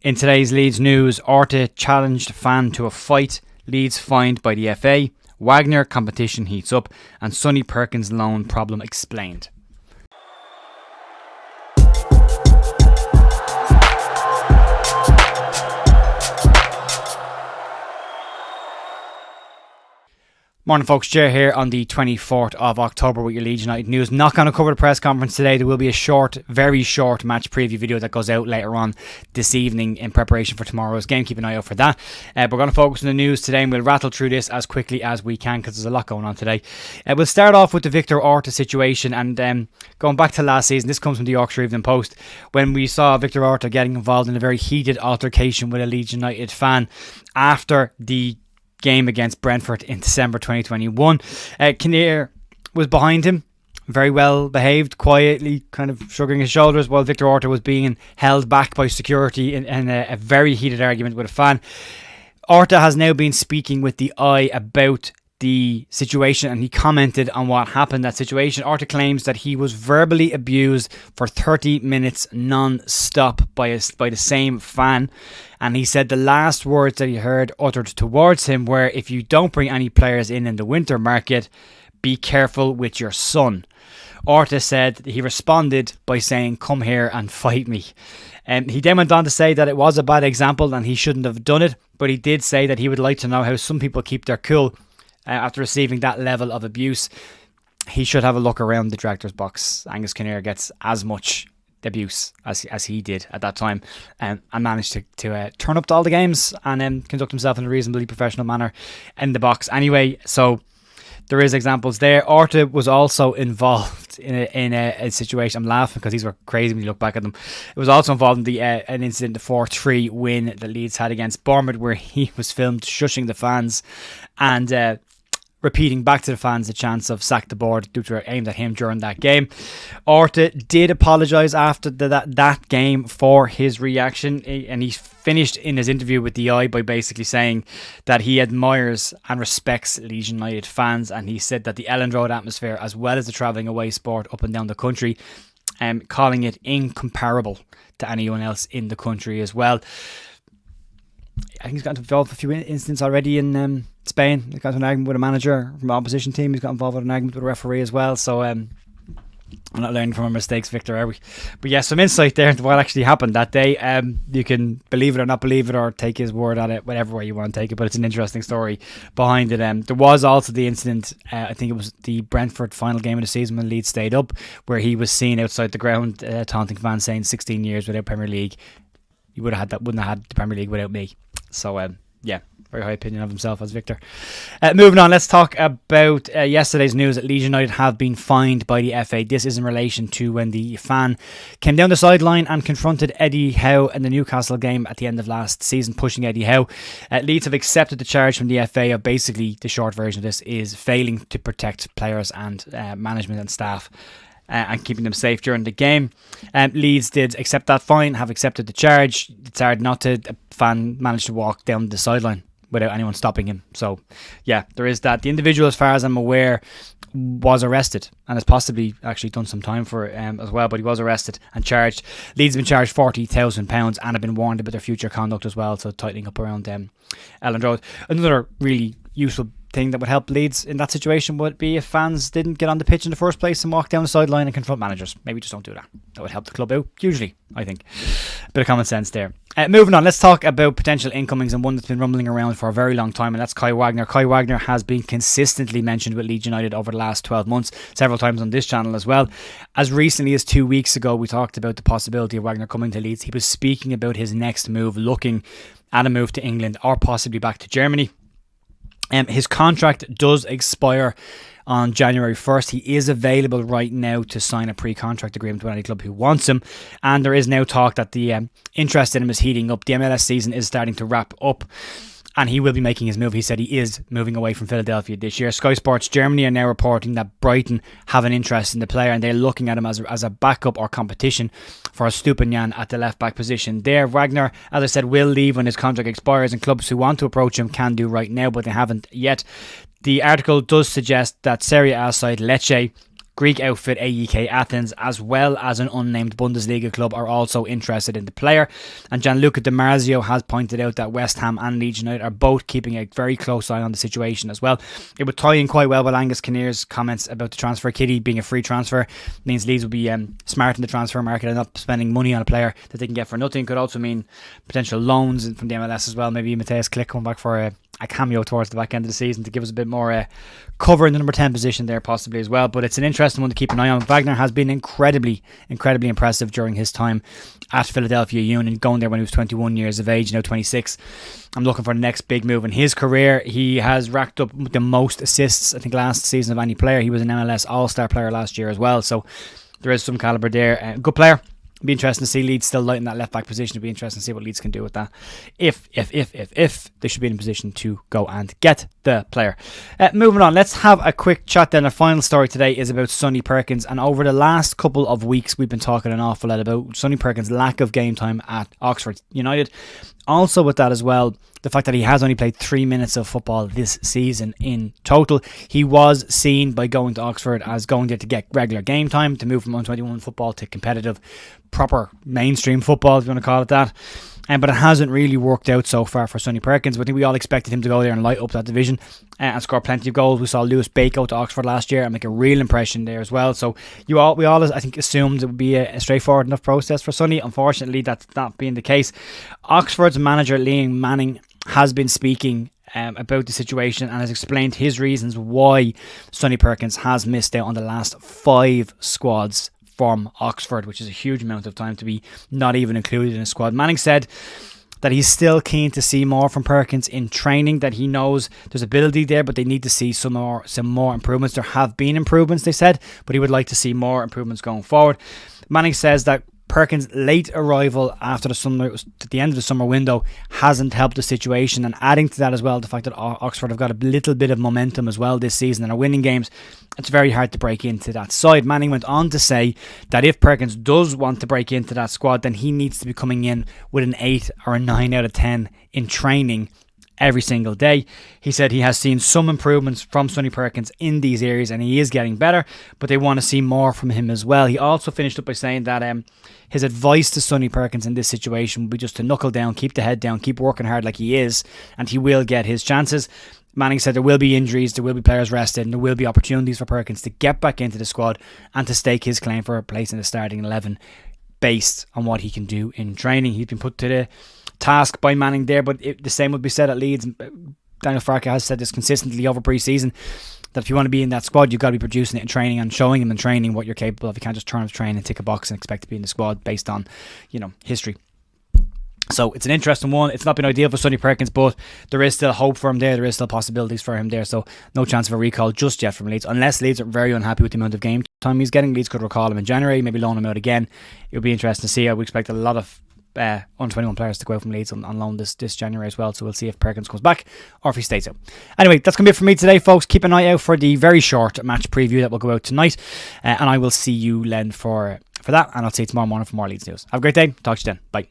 In today's Leeds news, Orta challenged fan to a fight, Leeds fined by the FA, Wagner competition heats up, and Sonny Perkins loan problem explained. Morning folks, Jer here on the 24th of October with your Leeds United news. Not going to cover the press conference today. There will be a short, very short match preview video that goes out later on this evening in preparation for tomorrow's game. Keep an eye out for that. We're going to focus on the news today and we'll rattle through this as quickly as we can because there's a lot going on today. We'll start off with the Victor Orta situation, and going back to last season, this comes from the Yorkshire Evening Post, when we saw Victor Orta getting involved in a very heated altercation with a Leeds United fan after the game against Brentford in December 2021. Kinnear was behind him, very well behaved, quietly kind of shrugging his shoulders while Victor Orta was being held back by security in a very heated argument with a fan. Orta has now been speaking with the Eye about the situation, and he commented on what happened in that situation. Orta claims that he was verbally abused for 30 minutes non-stop by the same fan, and he said the last words that he heard uttered towards him were, "If you don't bring any players in the winter market, be careful with your son." Orta said he responded by saying, "Come here and fight me." He then went on to say that it was a bad example and he shouldn't have done it, but he did say that he would like to know how some people keep their cool after receiving that level of abuse. He should have a look around the director's box. Angus Kinnear gets as much abuse as he did at that time, and managed to turn up to all the games and conduct himself in a reasonably professional manner in the box. Anyway, so there is examples there. Orta was also involved in a situation. I'm laughing because these were crazy when you look back at them. It was also involved in an incident, the 4-3 win that Leeds had against Bournemouth, where he was filmed shushing the fans and repeating back to the fans the chance of sack the board due to aimed at him during that game. Orta did apologise after that game for his reaction, and he finished in his interview with the Eye by basically saying that he admires and respects Leeds United fans, and he said that the Elland Road atmosphere, as well as the travelling away sport up and down the country, calling it incomparable to anyone else in the country as well. I think he's got involved in a few incidents already in Spain. He got into an argument with a manager from the opposition team. He's got involved with an argument with a referee as well. So we're not learning from our mistakes, Victor, are we? But yeah, some insight there into what actually happened that day. You can believe it or not believe it, or take his word on it, whatever way you want to take it. But it's an interesting story behind it. There was also the incident, I think it was the Brentford final game of the season when Leeds stayed up, where he was seen outside the ground taunting fans, saying 16 years without Premier League. You wouldn't have had the Premier League without me. So yeah, very high opinion of himself as Victor. Moving on, let's talk about yesterday's news that Leeds United have been fined by the FA. This is in relation to when the fan came down the sideline and confronted Eddie Howe in the Newcastle game at the end of last season, pushing Eddie Howe. Leeds have accepted the charge from the FA of, basically, the short version of this is failing to protect players and management and staff and keeping them safe during the game. Leeds did accept that fine, have accepted the charge. It's hard not to. A fan managed to walk down the sideline without anyone stopping him. So, yeah, there is that. The individual, as far as I'm aware, was arrested and has possibly actually done some time for it as well, but he was arrested and charged. Leeds have been charged £40,000 and have been warned about their future conduct as well, so tightening up around Elland Road. Another really useful thing that would help Leeds in that situation would be if fans didn't get on the pitch in the first place and walk down the sideline and confront managers. Maybe just don't do that. That would help the club out hugely, I think. Bit of common sense there. Moving on, let's talk about potential incomings, and one that's been rumbling around for a very long time, and that's Kai Wagner. Kai Wagner has been consistently mentioned with Leeds United over the last 12 months, several times on this channel as well. As recently as 2 weeks ago, we talked about the possibility of Wagner coming to Leeds. He was speaking about his next move, looking at a move to England or possibly back to Germany. His contract does expire on January 1st. He is available right now to sign a pre-contract agreement with any club who wants him, and there is now talk that the interest in him is heating up. The MLS season is starting to wrap up, and he will be making his move. He said he is moving away from Philadelphia this year. Sky Sports Germany are now reporting that Brighton have an interest in the player, and they're looking at him as a backup or competition for Stupinian at the left-back position there. Wagner, as I said, will leave when his contract expires, and clubs who want to approach him can do right now, but they haven't yet. The article does suggest that Serie A side Lecce Greek outfit AEK Athens, as well as an unnamed Bundesliga club, are also interested in the player. And Gianluca Di Marzio has pointed out that West Ham and Leeds United are both keeping a very close eye on the situation as well. It would tie in quite well with Angus Kinnear's comments about the transfer kitty being a free transfer. It means Leeds will be smart in the transfer market and not spending money on a player that they can get for nothing. Could also mean potential loans from the MLS as well. Maybe Matthias Klick coming back for a cameo towards the back end of the season to give us a bit more cover in the number 10 position there possibly as well. But it's an interesting one to keep an eye on. Wagner has been incredibly impressive during his time at Philadelphia Union, going there when he was 21 years of age, now 26. I'm looking for the next big move in his career. He has racked up the most assists, I think, last season of any player. He was an MLS All-Star player last year as well, so there is some calibre there. Good player. It'd be interesting to see Leeds still light in that left back position. It'd be interesting to see what Leeds can do with that. If they should be in a position to go and get the player. Moving on, let's have a quick chat then. Our final story today is about Sonny Perkins, and over the last couple of weeks we've been talking an awful lot about Sonny Perkins' lack of game time at Oxford United. Also with that as well, the fact that he has only played 3 minutes of football this season in total. He was seen by going to Oxford as going there to get regular game time, to move from under-21 football to competitive, proper mainstream football, if you want to call it that. But it hasn't really worked out so far for Sonny Perkins. I think we all expected him to go there and light up that division and score plenty of goals. We saw Lewis Bake go to Oxford last year and make a real impression there as well. So we all I think assumed it would be a straightforward enough process for Sonny. Unfortunately, that's not being the case. Oxford's manager Liam Manning has been speaking about the situation and has explained his reasons why Sonny Perkins has missed out on the last 5 squads from Oxford, which is a huge amount of time to be not even included in a squad. Manning said that he's still keen to see more from Perkins in training, that he knows there's ability there, but they need to see some more improvements. There have been improvements, they said, but he would like to see more improvements going forward. Manning says that Perkins' late arrival after at the end of the summer window hasn't helped the situation, and adding to that as well the fact that Oxford have got a little bit of momentum as well this season and are winning games, it's very hard to break into that side. Manning went on to say that if Perkins does want to break into that squad, then he needs to be coming in with an 8 or a 9 out of 10 in training every single day. He said he has seen some improvements from Sonny Perkins in these areas and he is getting better, but they want to see more from him as well. He also finished up by saying that his advice to Sonny Perkins in this situation would be just to knuckle down, keep the head down, keep working hard like he is, and he will get his chances. Manning said there will be injuries, there will be players rested, and there will be opportunities for Perkins to get back into the squad and to stake his claim for a place in the starting 11 based on what he can do in training. He's been put to the task by Manning there, but the same would be said at Leeds. Daniel Farke has said this consistently over pre-season, that if you want to be in that squad, you've got to be producing it in training and showing him in training what you're capable of. You can't just turn up train and tick a box and expect to be in the squad based on, history. So it's an interesting one. It's not been ideal for Sonny Perkins, but there is still hope for him there. There is still possibilities for him there. So no chance of a recall just yet from Leeds, unless Leeds are very unhappy with the amount of game time he's getting. Leeds could recall him in January, maybe loan him out again. It would be interesting to see. I would expect a lot of under-21 players to go out from Leeds on loan this January as well. So we'll see if Perkins comes back or if he stays out. Anyway, that's going to be it for me today, folks. Keep an eye out for the very short match preview that will go out tonight. And I will see you then for that. And I'll see you tomorrow morning for more Leeds news. Have a great day. Talk to you then. Bye.